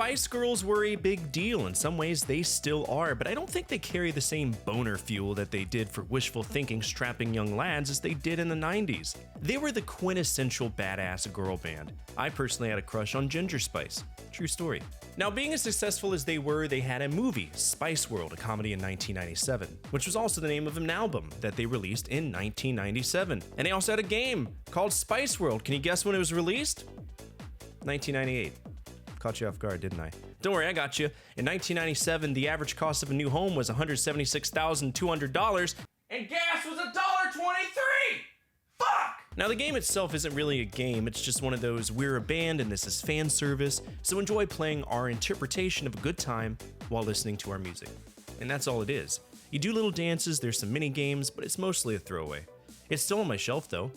Spice Girls were a big deal. In some ways, they still are, but I don't think they carry the same boner fuel that they did for wishful thinking strapping young lads as they did in the 90s. They were the quintessential badass girl band. I personally had a crush on Ginger Spice. True story. Now, being as successful as they were, they had a movie, Spice World, a comedy in 1997, which was also the name of an album that they released in 1997. And they also had a game called Spice World. Can you guess when it was released? 1998. Caught you off guard, didn't I? Don't worry, I got you. In 1997, the average cost of a new home was $176,200, and gas was $1.23! Fuck! Now, the game itself isn't really a game, it's just one of those, we're a band and this is fan service, so enjoy playing our interpretation of a good time while listening to our music. And that's all it is. You do little dances, there's some mini games, but it's mostly a throwaway. It's still on my shelf, though.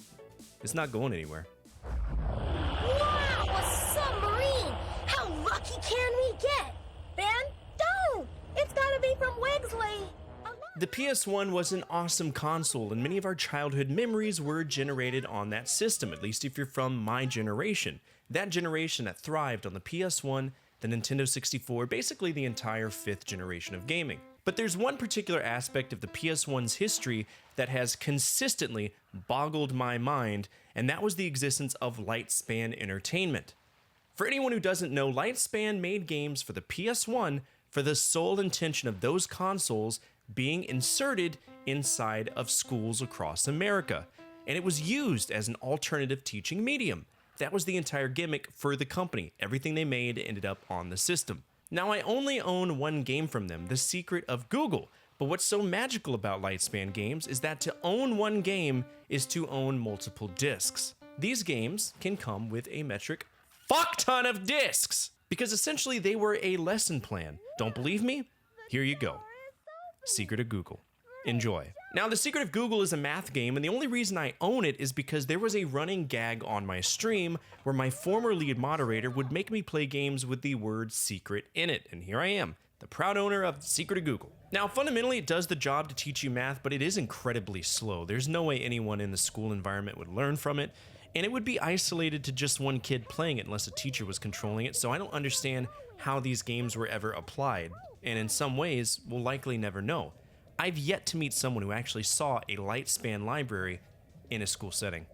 It's not going anywhere. Wow, a submarine! How lucky can we get? Ben, don't! It's gotta be from Wigsley. The PS1 was an awesome console, and many of our childhood memories were generated on that system, at least if you're from my generation. That generation that thrived on the PS1, the Nintendo 64, basically the entire fifth generation of gaming. But there's one particular aspect of the PS1's history that has consistently boggled my mind, and that was the existence of Lightspan Entertainment. For anyone who doesn't know, Lightspan made games for the PS1 for the sole intention of those consoles being inserted inside of schools across America, and it was used as an alternative teaching medium. That was the entire gimmick for the company. Everything they made ended up on the system. Now, I only own one game from them, The Secret of Google, but what's so magical about Lightspan games is that to own one game is to own multiple discs. These games can come with a metric fuck ton of discs, because essentially they were a lesson plan. Don't believe me? Here you go. Secret of Google. Enjoy. Now, The Secret of Google is a math game, and the only reason I own it is because there was a running gag on my stream where my former lead moderator would make me play games with the word secret in it, and here I am, the proud owner of The Secret of Google. Now, fundamentally, it does the job to teach you math, but it is incredibly slow. There's no way anyone in the school environment would learn from it, and it would be isolated to just one kid playing it unless a teacher was controlling it, so I don't understand how these games were ever applied, and in some ways, we'll likely never know. I've yet to meet someone who actually saw a Lightspan library in a school setting.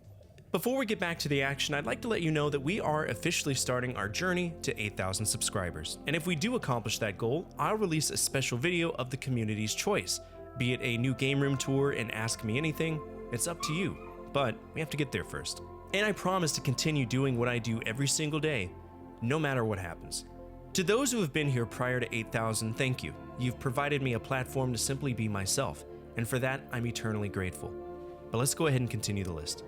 Before we get back to the action, I'd like to let you know that we are officially starting our journey to 8,000 subscribers. And if we do accomplish that goal, I'll release a special video of the community's choice. Be it a new game room tour and Ask Me Anything, it's up to you. But we have to get there first. And I promise to continue doing what I do every single day, no matter what happens. To those who have been here prior to 8,000, thank you. You've provided me a platform to simply be myself, and for that, I'm eternally grateful. But let's go ahead and continue the list.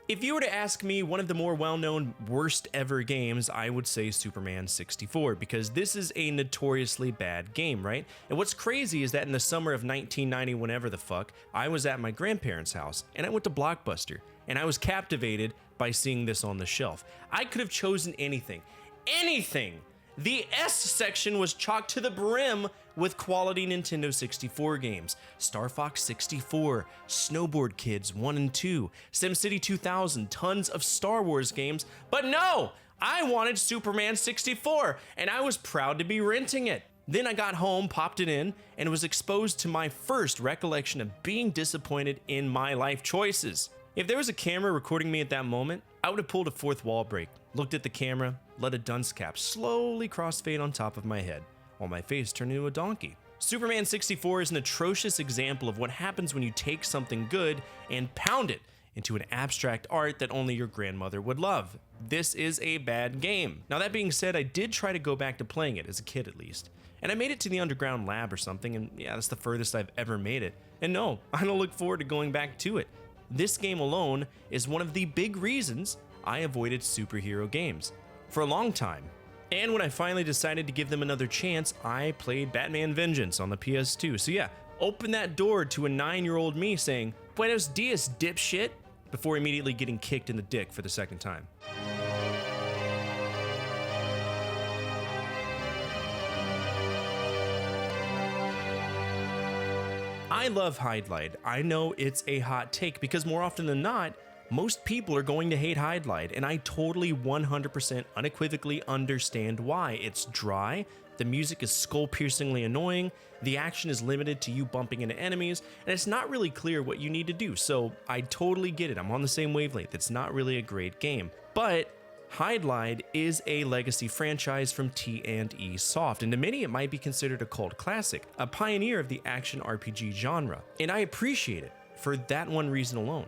If you were to ask me one of the more well-known worst ever games, I would say Superman 64, because this is a notoriously bad game, right? And what's crazy is that in the summer of 1990, whenever the fuck, I was at my grandparents' house, and I went to Blockbuster, and I was captivated by seeing this on the shelf. I could have chosen anything. Anything! The S section was chocked to the brim with quality Nintendo 64 games. Star Fox 64, Snowboard Kids 1 and 2, SimCity 2000, tons of Star Wars games. But no! I wanted Superman 64, and I was proud to be renting it. Then I got home, popped it in, and was exposed to my first recollection of being disappointed in my life choices. If there was a camera recording me at that moment, I would have pulled a fourth wall break, looked at the camera, let a dunce cap slowly crossfade on top of my head, while my face turned into a donkey. Superman 64 is an atrocious example of what happens when you take something good and pound it into an abstract art that only your grandmother would love. This is a bad game. Now, that being said, I did try to go back to playing it, as a kid at least. And I made it to the underground lab or something, and yeah, that's the furthest I've ever made it. And no, I don't look forward to going back to it. This game alone is one of the big reasons I avoided superhero games for a long time. And when I finally decided to give them another chance, I played Batman Vengeance on the PS2. So yeah, open that door to a 9-year-old me saying, "Buenos dias, dipshit," before immediately getting kicked in the dick for the second time. I love HDlight. I know it's a hot take because more often than not, most people are going to hate HDlight, and I totally 100% unequivocally understand why. It's dry, the music is skull-piercingly annoying, the action is limited to you bumping into enemies, and it's not really clear what you need to do, so I totally get it. I'm on the same wavelength. It's not really a great game. But HDlight is a legacy franchise from T&E Soft, and to many it might be considered a cult classic, a pioneer of the action RPG genre, and I appreciate it for that one reason alone.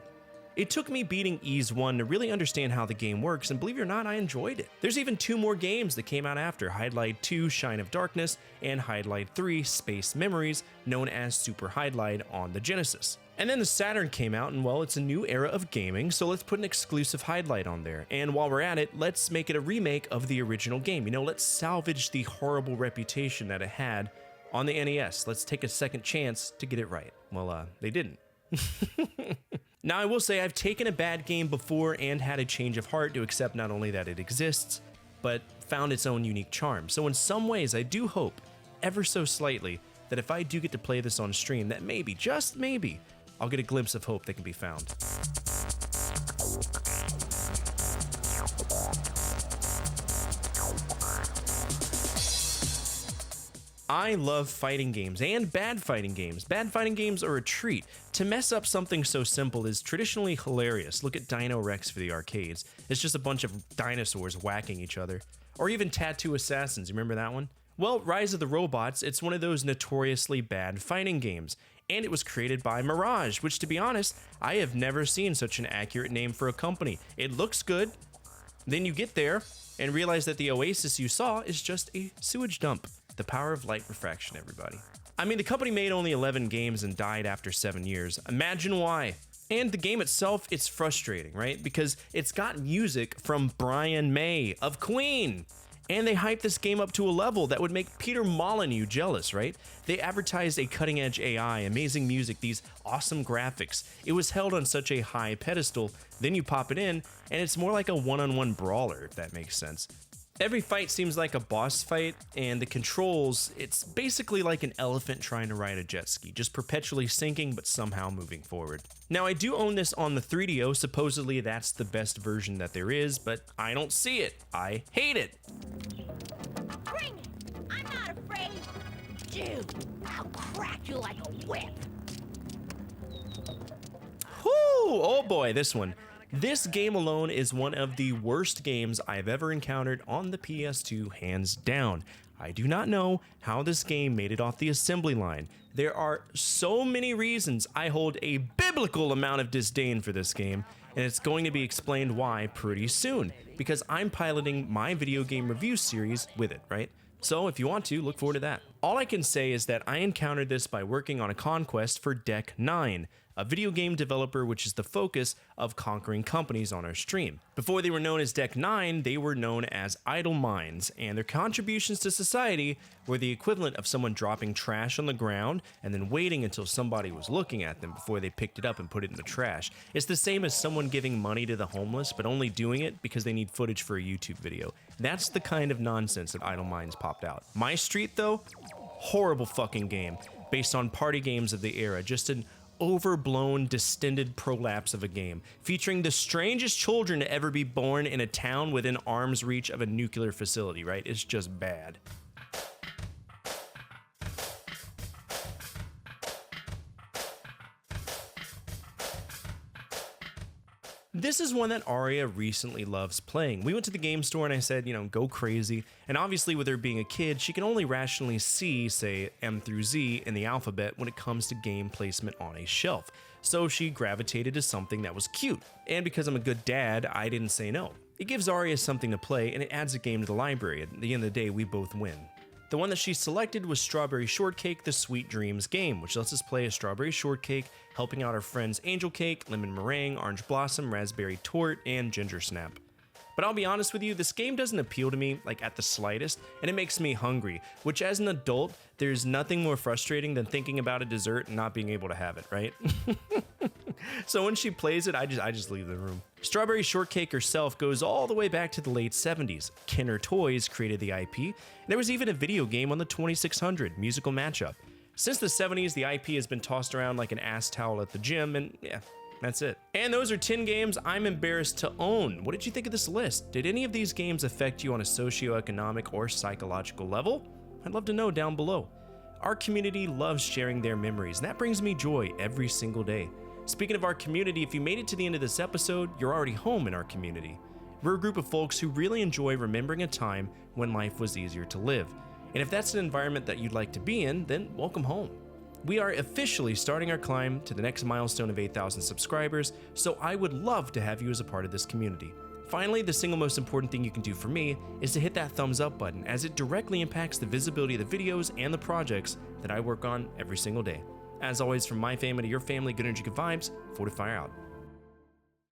It took me beating Ys 1 to really understand how the game works, and believe it or not, I enjoyed it. There's even 2 more games that came out after, HDlight 2 Shine of Darkness and HDlight 3 Space Memories, known as Super HDlight on the Genesis. And then the Saturn came out, and well, it's a new era of gaming, so let's put an exclusive HDlight on there. And while we're at it, let's make it a remake of the original game. You know, let's salvage the horrible reputation that it had on the NES. Let's take a second chance to get it right. Well, they didn't. Now, I will say I've taken a bad game before and had a change of heart to accept not only that it exists, but found its own unique charm. So in some ways, I do hope, ever so slightly, that if I do get to play this on stream, that maybe, just maybe, I'll get a glimpse of hope that can be found. I love fighting games and bad fighting games. Bad fighting games are a treat. To mess up something so simple is traditionally hilarious. Look at Dino Rex for the arcades. It's just a bunch of dinosaurs whacking each other. Or even Tattoo Assassins, you remember that one? Well, Rise of the Robots, it's one of those notoriously bad fighting games. And it was created by Mirage, which to be honest, I have never seen such an accurate name for a company. It looks good, then you get there and realize that the oasis you saw is just a sewage dump. The power of light refraction, everybody. I mean, the company made only 11 games and died after 7 years. Imagine why. And the game itself, it's frustrating, right? Because it's got music from Brian May of Queen. And they hyped this game up to a level that would make Peter Molyneux jealous, right? They advertised a cutting-edge AI, amazing music, these awesome graphics. It was held on such a high pedestal, then you pop it in, and it's more like a one-on-one brawler, if that makes sense. Every fight seems like a boss fight, and the controls, it's basically like an elephant trying to ride a jet ski, just perpetually sinking but somehow moving forward. Now, I do own this on the 3DO, supposedly that's the best version that there is, but I don't see it. I hate it. Bring it! I'm not afraid! Dude, I'll crack you like a whip! Whoo! Oh boy, this one. This game alone is one of the worst games I've ever encountered on the PS2, hands down. I do not know how this game made it off the assembly line. There are so many reasons I hold a biblical amount of disdain for this game, and it's going to be explained why pretty soon, because I'm piloting my video game review series with it, right? So if you want to, look forward to that. All I can say is that I encountered this by working on a conquest for Deck 9, a video game developer which is the focus of conquering companies on our stream. Before they were known as Deck 9, they were known as Idle Minds, and their contributions to society were the equivalent of someone dropping trash on the ground and then waiting until somebody was looking at them before they picked it up and put it in the trash. It's the same as someone giving money to the homeless, but only doing it because they need footage for a YouTube video. That's the kind of nonsense that Idle Minds popped out. My Street, though, horrible fucking game, based on party games of the era, just an overblown, distended prolapse of a game, featuring the strangest children to ever be born in a town within arm's reach of a nuclear facility, right? It's just bad. This is one that Aria recently loves playing. We went to the game store and I said, go crazy. And obviously with her being a kid, she can only rationally see, say, M through Z in the alphabet when it comes to game placement on a shelf. So she gravitated to something that was cute. And because I'm a good dad, I didn't say no. It gives Aria something to play and it adds a game to the library. At the end of the day, we both win. The one that she selected was Strawberry Shortcake, the Sweet Dreams game, which lets us play a strawberry shortcake, helping out our friends Angel Cake, Lemon Meringue, Orange Blossom, Raspberry Torte, and Ginger Snap. But I'll be honest with you, this game doesn't appeal to me, like at the slightest, and it makes me hungry, which as an adult, there's nothing more frustrating than thinking about a dessert and not being able to have it, right? So when she plays it, I just leave the room. Strawberry Shortcake herself goes all the way back to the late 70s. Kenner Toys created the IP, and there was even a video game on the 2600, Musical Matchup. Since the 70s, the IP has been tossed around like an ass towel at the gym, and yeah, that's it. And those are 10 games I'm embarrassed to own. What did you think of this list? Did any of these games affect you on a socioeconomic or psychological level? I'd love to know down below. Our community loves sharing their memories, and that brings me joy every single day. Speaking of our community, if you made it to the end of this episode, you're already home in our community. We're a group of folks who really enjoy remembering a time when life was easier to live. And if that's an environment that you'd like to be in, then welcome home. We are officially starting our climb to the next milestone of 8,000 subscribers, so I would love to have you as a part of this community. Finally, the single most important thing you can do for me is to hit that thumbs up button, as it directly impacts the visibility of the videos and the projects that I work on every single day. As always, from my family to your family, good energy, good vibes, Fortefyre out.